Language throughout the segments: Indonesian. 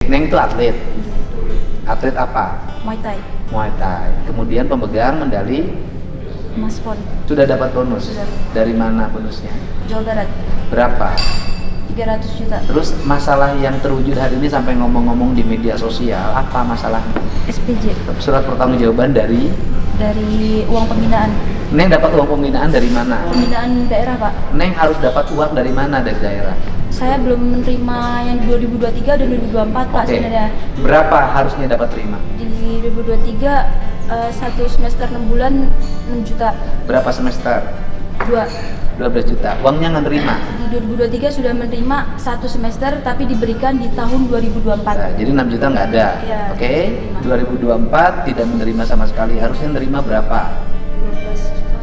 Neng itu atlet. Atlet apa? Muay Thai, Muay Thai. Kemudian pemegang medali, Mas Pon, sudah dapat bonus. Sudah. Dari mana bonusnya? Jawa Barat, Berapa? 300 juta. Terus masalah yang terwujud hari ini sampai ngomong-ngomong di media sosial, apa masalahnya? SPJ, Surat pertanggungjawaban dari dari uang pembinaan. Neng dapat uang pembinaan dari mana? Pembinaan daerah, Pak. Neng harus dapat uang dari mana dari daerah? Saya belum menerima yang 2023 dan 2024, Pak, Oke. sebenarnya. Berapa harusnya dapat terima? Di 2023, satu semester 6 bulan 6 juta. Berapa semester? 12 juta. Uangnya nggak terima. Di 2023 sudah menerima satu semester, tapi diberikan di tahun 2024. Nah, jadi 6 juta nggak ada. Iya, Oke. terima. 2024 tidak menerima sama sekali. Harusnya menerima berapa?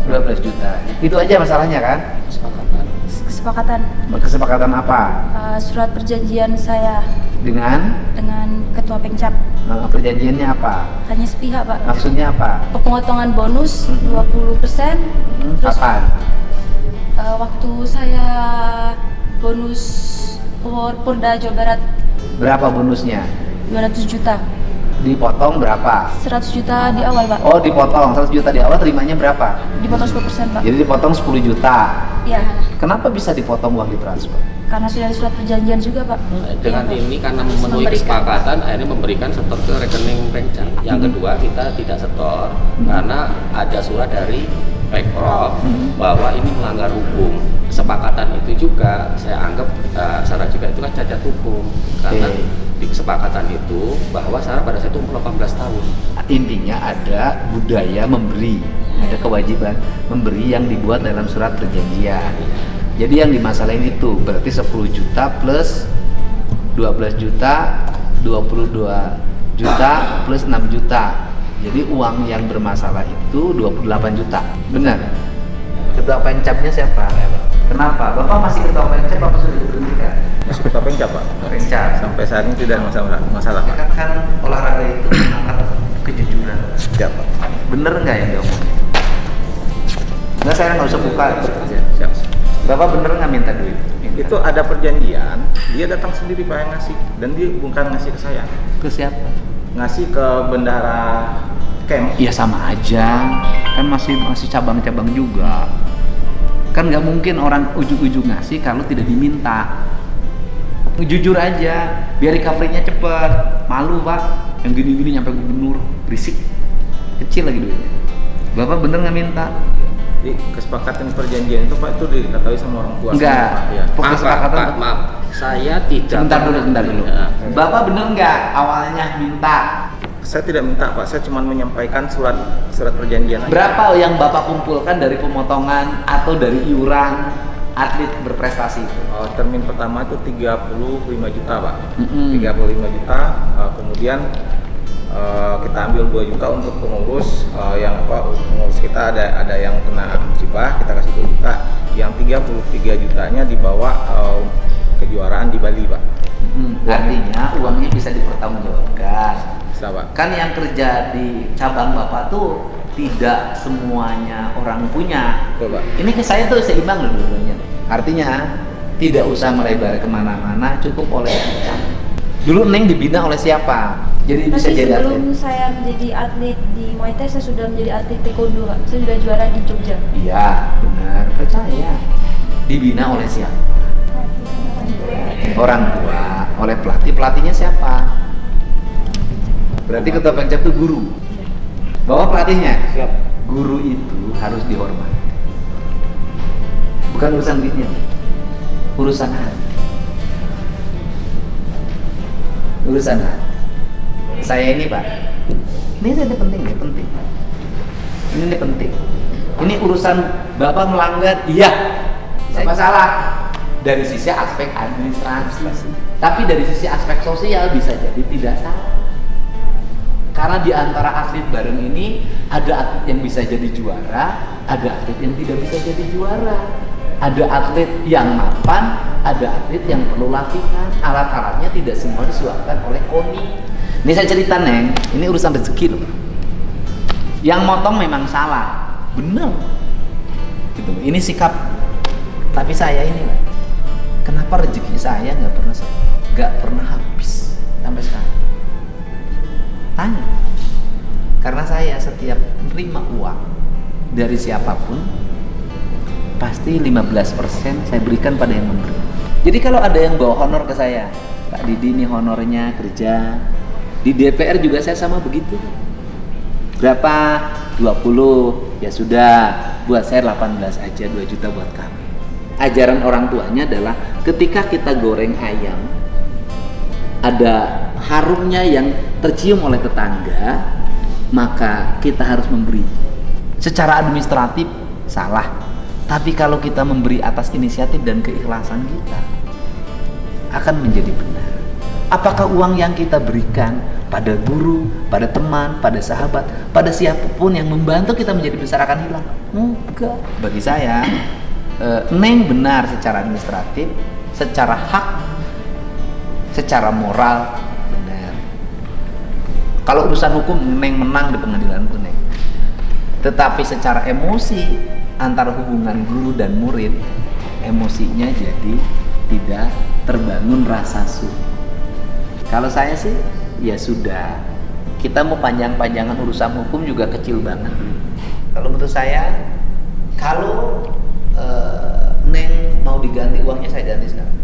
12 juta. Itu aja masalahnya kan? Kesepakatan. Kesepakatan apa? Surat perjanjian saya Dengan dengan ketua Pengcap perjanjiannya apa? hanya sepihak, Pak. Maksudnya apa? Pemotongan bonus 20%. Terus Kapan? waktu saya bonus Polda Jawa Barat Berapa bonusnya? 200 juta. Dipotong berapa? 100 juta di awal, Pak. Oh, dipotong 100 juta di awal, terimanya berapa? Dipotong 10%, Pak. Jadi dipotong 10 juta. Ya, Kenapa bisa dipotong uang ditransfer? karena sudah ada surat perjanjian juga, Pak. Dengan Iya, Pak. ini karena Harus memenuhi memberikan. kesepakatan akhirnya memberikan setor ke rekening Pengcap. Yang kedua kita tidak setor karena ada surat dari Pemprov bahwa ini melanggar hukum. Kesepakatan itu juga saya anggap Sarah juga itu kan cacat hukum karena Oke. di kesepakatan itu bahwa Sarah pada saat itu umur 18 tahun. Intinya ada budaya memberi, ada kewajiban memberi yang dibuat dalam surat perjanjian. Jadi yang dimasalahin itu berarti 10 juta plus 12 juta, 22 juta plus 6 juta. Jadi uang yang bermasalah itu 28 juta. Benar? Ketua Pengcapnya siapa? Kenapa? Bapak masih ketua Pengcap apa sudah diberhentikan? Masih ketua Pengcap, Pak. Pengcap. Sampai saat ini tidak ada masalah, Pak. Kan olahraga itu mengangkat kejujuran. Siap, Pak. Bener nggak yang diomongin? Nggak, saya nggak usah buka. Siap. Bapak bener nggak minta duit? Itu ada perjanjian, dia datang sendiri Pak yang ngasih, dan dia bukan ngasih ke saya, Ke siapa? ngasih ke bendahara camp. Ya sama aja, kan masih cabang-cabang juga. Kan nggak mungkin orang ujug-ujug ngasih kalau tidak diminta. Jujur aja, biar recovery-nya cepet. Malu Pak, yang gini-gini nyampe gubernur, berisik, kecil lagi duitnya. Bapak bener nggak minta? Jadi kesepakatan perjanjian itu Pak itu diketahui sama orang tua. Enggak. Sama, Pak, ya. Maaf, Pak, Kesepakatan. Pak, maaf. Saya tidak Sebentar dulu. Ya. Bapak bener nggak awalnya minta? Saya tidak minta Pak, saya cuma menyampaikan surat perjanjian aja. Berapa yang Bapak kumpulkan dari pemotongan atau dari iuran atlet berprestasi? Termin pertama itu 35 juta Pak. 35 Mm-mm. juta, kemudian kita ambil 2 juta untuk pengurus, pengurus kita ada yang kena musibah, kita kasih 2 juta. Yang 33 jutanya dibawa kejuaraan di Bali Pak. Artinya uangnya bisa dipertanggungjawabkan. Bisa Pak. Kan yang kerja di cabang Bapak tuh tidak semuanya orang punya. Betul Pak. Ini ke saya tuh seimbang loh dulunya. Artinya tidak usah melebar kemana-mana, cukup oleh kita. Dulu Neng dibina oleh siapa? Jadi bisa Tapi jadi sebelum atlet. saya menjadi atlet di Muay Thai, saya sudah menjadi atlet taekwondo, Pak. Saya sudah juara di Jogja. Iya, benar. Percaya. Dibina oleh siapa? Orang tua, oleh pelatih. Pelatihnya siapa? Berarti ketua Pengcap itu guru. Bawa pelatihnya. Siap. Guru itu harus dihormati. Bukan urusan duitnya, urusan hati. Urusan hati. Saya ini Pak, ini saya penting. Ini penting. Ini urusan Bapak melanggar, iya. Saya salah dari sisi aspek administrasi, tapi dari sisi aspek sosial bisa jadi tidak salah. Karena di antara atlet bareng ini ada atlet yang bisa jadi juara, ada atlet yang tidak bisa jadi juara. Ada atlet yang mapan, ada atlet yang perlu latihan. Alat-alatnya tidak semua disuapkan oleh KONI. Ini saya cerita Neng, ini urusan rezeki loh. Yang motong memang salah, benar. Gitu. Ini sikap. Tapi saya ini, kenapa rezeki saya nggak pernah habis sampai sekarang? setiap menerima uang dari siapapun, pasti 15% saya berikan pada yang memberi. Jadi kalau ada yang bawa honor ke saya, Pak Didi ini honornya kerja di DPR juga saya sama begitu. Berapa? 20. Ya sudah, buat saya 18 aja, 2 juta buat kami. Ajaran orang tuanya adalah ketika kita goreng ayam, ada harumnya yang tercium oleh tetangga, maka kita harus memberi. Secara administratif salah, tapi kalau kita memberi atas inisiatif dan keikhlasan kita, akan menjadi benar. Apakah uang yang kita berikan pada guru, pada teman, pada sahabat, pada siapapun yang membantu kita menjadi besar akan hilang? Enggak. Bagi saya, Neng benar secara administratif, secara hak, secara moral benar. Kalau urusan hukum, Neng menang di pengadilan pun, Neng. Tetapi secara emosi antara hubungan guru dan murid, emosinya jadi tidak terbangun rasa syukur. Kalau saya sih, ya sudah. Kita mau panjang-panjangan urusan hukum juga kecil banget. Kalau menurut saya, kalau Neng mau diganti uangnya, saya ganti sekarang.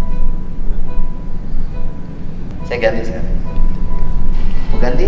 Saya ganti sekarang. Mau ganti?